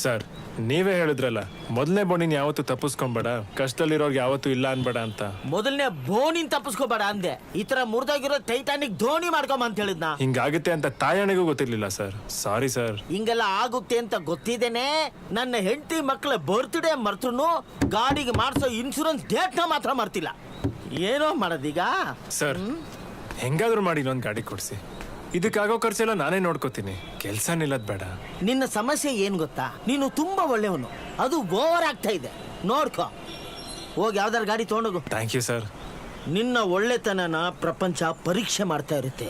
Sir ನೀವೇ ಹೇಳಿದ್ರಲ್ಲ ಮೊದಲನೇ ಬೋಣಿನ ಯಾವತ್ತು ತಪ್ಪಿಸ್ಕೊಂಬೇಡ, ಕಷ್ಟದಲ್ಲಿರೋರ್ಗೆ ಯಾವತ್ತು ಇಲ್ಲ ಅನ್ಬೇಡ ಅಂತ. ಮೊದಲನೇ ಬೋಣಿನ ತಪ್ಪಿಸ್ಕೋಬೇಡ ಅಂದೆ. ಈ ತರ ಮುರಿದೋಗಿರೋ ಟೈಟಾನಿಕ್ ಧೋನಿ ಮಾಡ್ಕೊಂಬ ಅಂತ ಹೇಳಿದ್ನ. ಹಿಂಗಾಗುತ್ತೆ ಅಂತ ತಾಯಣೆಗೂ ಗೊತ್ತಿರ್ಲಿಲ್ಲ ಸರ್. Sorry sir. ಹಿಂಗೆಲ್ಲ ಆಗುತ್ತೆ ಅಂತ ಗೊತ್ತಿದ್ದೇನೆ. ನನ್ನ ಹೆಂಡತಿ ಮಕ್ಕಳ ಬರ್ತ್ಡೇ ಮರ್ತರು ಗಾಡಿಗೆ ಮಾಡಿಸೋ ಇನ್ಶೂರೆನ್ಸ್ ಡೇಟ್ನ ಮಾತ್ರ ಮರ್ತಿಲ್ಲ. ಏನೋ ಮಾಡೋದೀಗ ಸರ್? ಹೆಂಗಾದ್ರೂ ಮಾಡಿ ಇನ್ನೊಂದು ಗಾಡಿ ಕೊಡ್ಸಿ. ಇದಕ್ಕಾಗೋ ಖರ್ಚೆಲ್ಲ ನಾನೇ ನೋಡ್ಕೋತೀನಿ. ಕೆಲಸ ನಿಲ್ಲದ್ ಬೇಡ. ನಿನ್ನ ಸಮಸ್ಯೆ ಏನ್ ಗೊತ್ತಾ, ನೀನು ತುಂಬಾ ಒಳ್ಳೆಯವನು, ಅದು ಓವರ್ ಆಗ್ತಾ ಇದೆ. ನೋಡ್ಕೋ, ಹೋಗಿ ಯಾವ್ದಾರು ಗಾಡಿ ತಗೊಂಡೋಗು. Thank you sir. ನಿನ್ನ ಒಳ್ಳೆತನನ ಪ್ರಪಂಚ ಪರೀಕ್ಷೆ ಮಾಡ್ತಾ ಇರುತ್ತೆ.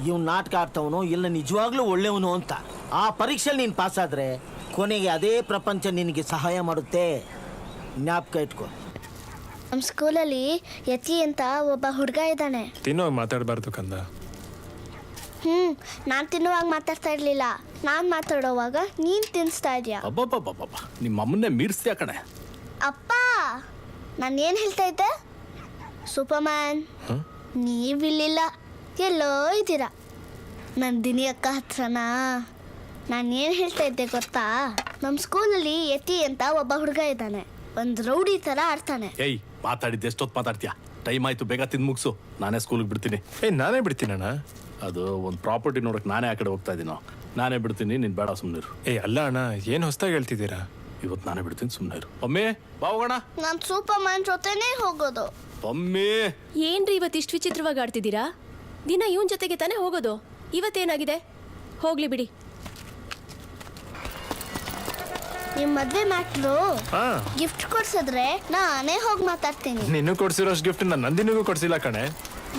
ಇವ್ ನಾಟಕ ಆಡ್ತವನು ಇಲ್ಲ ನಿಜವಾಗ್ಲೂ ಒಳ್ಳೆಯವನು ಅಂತ. ಆ ಪರೀಕ್ಷೆಯಲ್ಲಿ ನೀನು ಪಾಸ್ ಆದ್ರೆ ಕೊನೆಗೆ ಅದೇ ಪ್ರಪಂಚ ನಿನಗೆ ಸಹಾಯ ಮಾಡುತ್ತೆ. ಜ್ಞಾಪಕ ಇಟ್ಕೋ. ನಮ್ಮ ಸ್ಕೂಲಲ್ಲಿ ಯತಿ ಅಂತ ಒಬ್ಬ ಹುಡುಗ ಇದ್ದಾನೆ. ತಿನ್ನೋವಾಗ ಮಾತಾಡಬಾರ್ದು ಕಂದ. ನಾನು ತಿನ್ನುವಾಗ ಮಾತಾಡ್ತಾ ಇರ್ಲಿಲ್ಲ. ನಾನು ಮಾತಾಡೋವಾಗ ನೀನ್ ತಿನ್ಸ್ತಾ ಇದೀಯ. ಅಬ್ಬಬ್ಬಬ್ಬಬ್ಬ, ನಿಮ್ಮ ಅಮ್ಮನ್ನೇ ಮೀರಿಸ್ತೀಯ ಕಣೆ. ಅಪ್ಪ, ನಾನು ಏನು ಹೇಳ್ತಾ ಇದ್ದೆ? ಸೂಪರ್ಮ್ಯಾನ್ ನೀವಿಲ್ಲಿಲ್ಲ, ಎಲ್ಲೋ ಇದ್ದೀರಾ. ನಂದಿನಿ ಅಕ್ಕ ಹತ್ರನಾ? ನಾನು ಏನು ಹೇಳ್ತಾ ಇದ್ದೆ ಗೊತ್ತಾ? ನಮ್ಮ ಸ್ಕೂಲಲ್ಲಿ ಯತಿ ಅಂತ ಒಬ್ಬ ಹುಡುಗ ಇದ್ದಾನೆ. ಒಂದು ರೌಡಿ ಥರ ಆಡ್ತಾನೆ. ಏಯ್, ಮಾತಾಡಿದ್ದು ಎಷ್ಟೊತ್ತು ಮಾತಾಡ್ತೀಯಾ? ಟೈಮ್ ಆಯ್ತು, ಬೇಗ ತಿಂದು ಮುಗಿಸು. ನಾನೇ ಸ್ಕೂಲಿಗೆ ಬಿಡ್ತೀನಿ. ನಾನೇ ಬಿಡ್ತೀನಣ್ಣ. ಅದು ಒಂದು ಪ್ರಾಪರ್ಟಿ ನೋಡಕ್ಕೆ ನಾನೇ ಆ ಕಡೆ ಹೋಗ್ತಾ ಇದ್ದೀನೋ. ನಾನೇ ಬಿಡ್ತೀನಿ, ನೀನು ಬೇಡ ಸುಮ್ಮನಿರು. ಅಲ್ಲ ಅಣ್ಣ, ಏನು ಹೊಸ್ದಾಗಿ ಹೇಳ್ತಿದ್ದೀರಾ? ಇವತ್ತು ನಾನೇ ಬಿಡ್ತೀನಿ, ಸುಮ್ಮನಿರು. ಒಮ್ಮೆ ಬಾ ಹೋಗೋಣ. ನಾನು ಸೂಪರ್ಮ್ಯಾನ್ ಜೊತೆನೇ ಹೋಗೋದು. ಒಮ್ಮೆ ಏನ್ರಿ ಇವತ್ತು ಇಷ್ಟು ವಿಚಿತ್ರವಾಗಿ ಆಡ್ತಿದ್ದೀರಾ? ದಿನ ಇವನ್ ಜೊತೆಗೆ ತಾನೇ ಹೋಗೋದು. ಇವತ್ತೇನಾಗಿದೆ? ಹೋಗ್ಲಿ ಬಿಡಿ. ನಿಮ್ಮ ಮದ್ವೆ ಮ್ಯಾಟ್ರು ಗಿಫ್ಟ್ ಕೊಡ್ಸಿದ್ರೆ ನಾನೇ ಹೋಗಿ ಮಾತಾಡ್ತೀನಿ. ನಿನ್ನೂ ಕೊಡ್ಸಿರೋಷ್ಟು ಗಿಫ್ಟ್ ನಾನು ನಂದಿನಿಗೂ ಕೊಡ್ಸಿಲ್ಲ ಕಣೆ.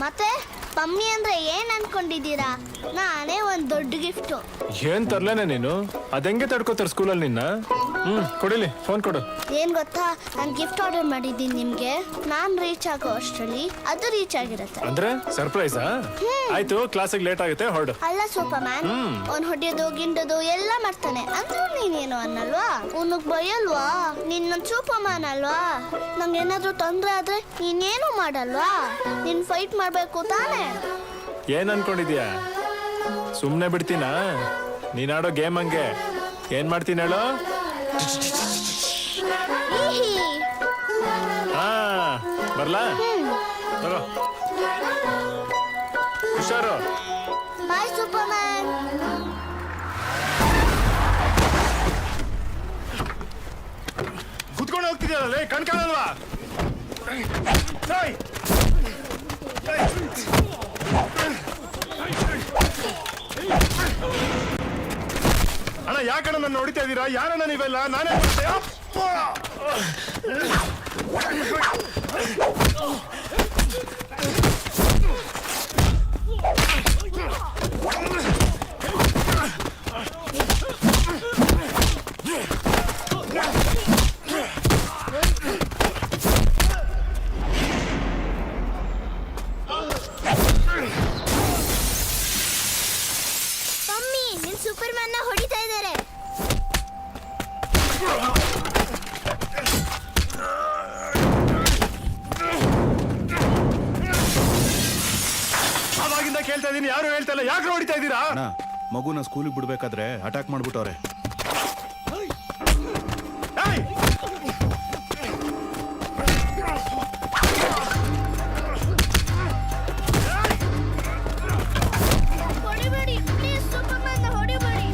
ಮತ್ತೆ ಮಮ್ಮಿ ಅಂದ್ರೆ ಏನ್ ಅನ್ಕೊಂಡಿದ್ದೀರಾ? ನಾನೇ ಒಂದ್ ದೊಡ್ಡ ಗಿಫ್ಟ್. ಏನ್ ತರ್ಲೇನೆ ನೀನು? ಅದೆಂಗೆ ತಡ್ಕೋತಾರ ಸ್ಕೂಲಲ್ಲಿ ನಿನ್ನ? ಕೊಡಿಲಿ, ಫೋನ್ ಕೊಡು. ಏನ್ ಗೊತ್ತಾ, ನಾನು ಗಿಫ್ಟ್ ಆರ್ಡರ್ ಮಾಡಿದ್ದೀನಿ ನಿಮ್ಗೆ. ನಾನ್ ರೀಚ್ ಆಗೋ ಅಷ್ಟರಲ್ಲಿ ಅದು ರೀಚ್ ಆಗಿರುತ್ತೆ. ಅಂದ್ರೆ ಸರ್ಪ್ರೈಸಾ? ಆಯ್ತು, ಕ್ಲಾಸಿಗೆ ಲೇಟ್ ಆಗುತ್ತೆ, ಹೊರಡು. ಅಲ್ಲ ಸೂಪರ್ಮ್ಯಾನ್, ಅವ್ನ್ ಹೊಡೆಯೋದು ಗಿಂಡೋದು ಎಲ್ಲ ಮಾಡ್ತಾನೆ. ಅಂದ್ರೂ ನೀನೇನು ಅನ್ನಲ್ವಾ? ಅವನಿಗೆ ಬೈಯಲ್ವಾ? ನೀನ್ ನನ್ ಸೂಪರ್ಮ್ಯಾನ್ ಅಲ್ವಾ? ನಂಗೆ ಏನಾದ್ರೂ ತೊಂದ್ರೆ ಆದ್ರೆ ನೀನೇನು ಮಾಡಲ್ವಾ? ನೀನ್ ಫೈಟ್ ಮಾಡ್ಬೇಕು ತಾನೇ? ಏನ್ ಅನ್ಕೊಂಡಿದ್ಯಾ? ಸುಮ್ನೆ ಬಿಡ್ತೀನಾ? ನೀನಾಡೋ ಗೇಮ್ ಹಂಗೆ. ಏನ್ ಮಾಡ್ತೀನಿ ಹೇಳು? ಬರ್ಲಾ? ಬರೋ, ಹುಷಾರು. ಬಾಯ್ ಸೂಪರ್ಮ್ಯಾನ್. ಕುತ್ಕೊಂಡು ಹೋಗ್ತಿದ್ಯಲ್ಲ, ಕಣ್ಕಾಣಲ್ವಾ? ಅಣ್ಣ, ಯಾಕಣ್ಣ ನನ್ನ ಹೊಡಿತಾ ಇದ್ದೀರಾ? ಯಾರಣ್ಣ ನೀವೆಲ್ಲ? ನಾನೇ ಮಮ್ಮಿ, ನಿನ್ ಸೂಪರ್ಮ್ಯಾನ್ ನ ಹೊಡಿತಾ ಇದ್ದಾರೆ. ಅವಾಗಿಂದ ಕೇಳ್ತಾ ಇದೀನಿ, ಯಾರು ಹೇಳ್ತಾ ಇಲ್ಲ. ಯಾಕೆ ಹೊಡಿತಾ ಇದ್ದೀರಾ? ಮಗುನ ಸ್ಕೂಲಿಗೆ ಬಿಡ್ಬೇಕಾದ್ರೆ ಅಟ್ಯಾಕ್ ಮಾಡ್ಬಿಟ್ಟವ್ರೆ. ಹೊಡಿಬೇಡಿ ಪ್ಲೀಸ್, ಸೂಪರ್ಮ್ಯಾನ್ ನ ಹೊಡಿಬೇಡಿ.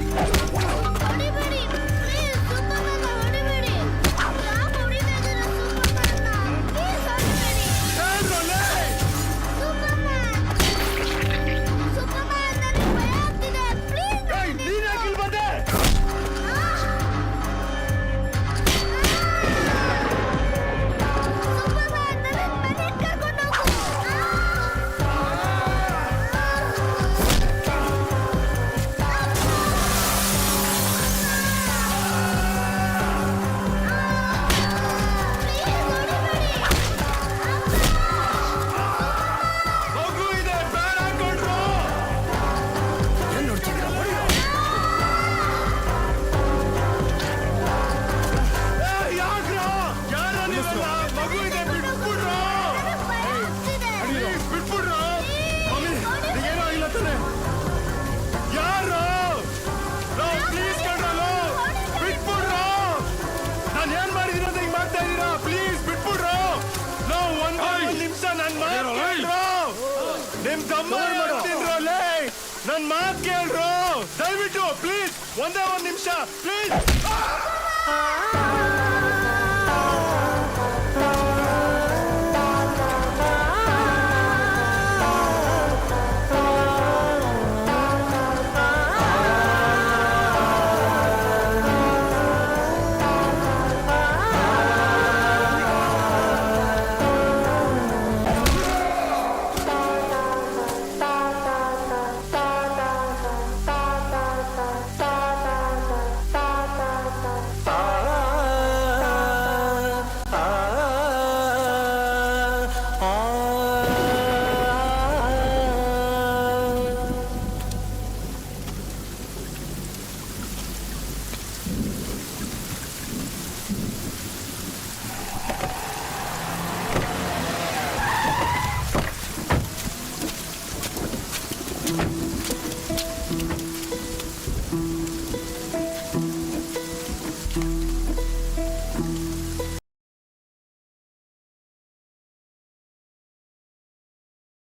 ಹೊಡಿಬೇಡಿ ಪ್ಲೀಸ್, ಸೂಪರ್ಮ್ಯಾನ್ ನ ಹೊಡಿಬೇಡಿ. ಯಾಕೆ ಹೊಡಿತಾ ಇದ್ದೀರಾ ಸೂಪರ್ಮ್ಯಾನ್ ನ? ಪ್ಲೀಸ್ ಹೊಡಿಬೇಡಿ. ಸೂಪರ್ಮ್ಯಾನ್, ಸೂಪರ್ಮ್ಯಾನ್, ನನಗೆ ಭಯ ಆಗ್ತಿದೆ. ಪ್ಲೀಸ್ ನೀನ್ ಯಾಕೆ ಇಲ್ಲಿ ಬಂದೆ? ನಿಮ್ ತಮ್ಮ ತಿನ್ರೋಲೆ ನನ್ ಮಾತ್ ಕೇಳ್ರು ದಯವಿಟ್ಟು ಪ್ಲೀಸ್ ಒಂದೇ ಒಂದ್ ನಿಮಿಷ ಪ್ಲೀಸ್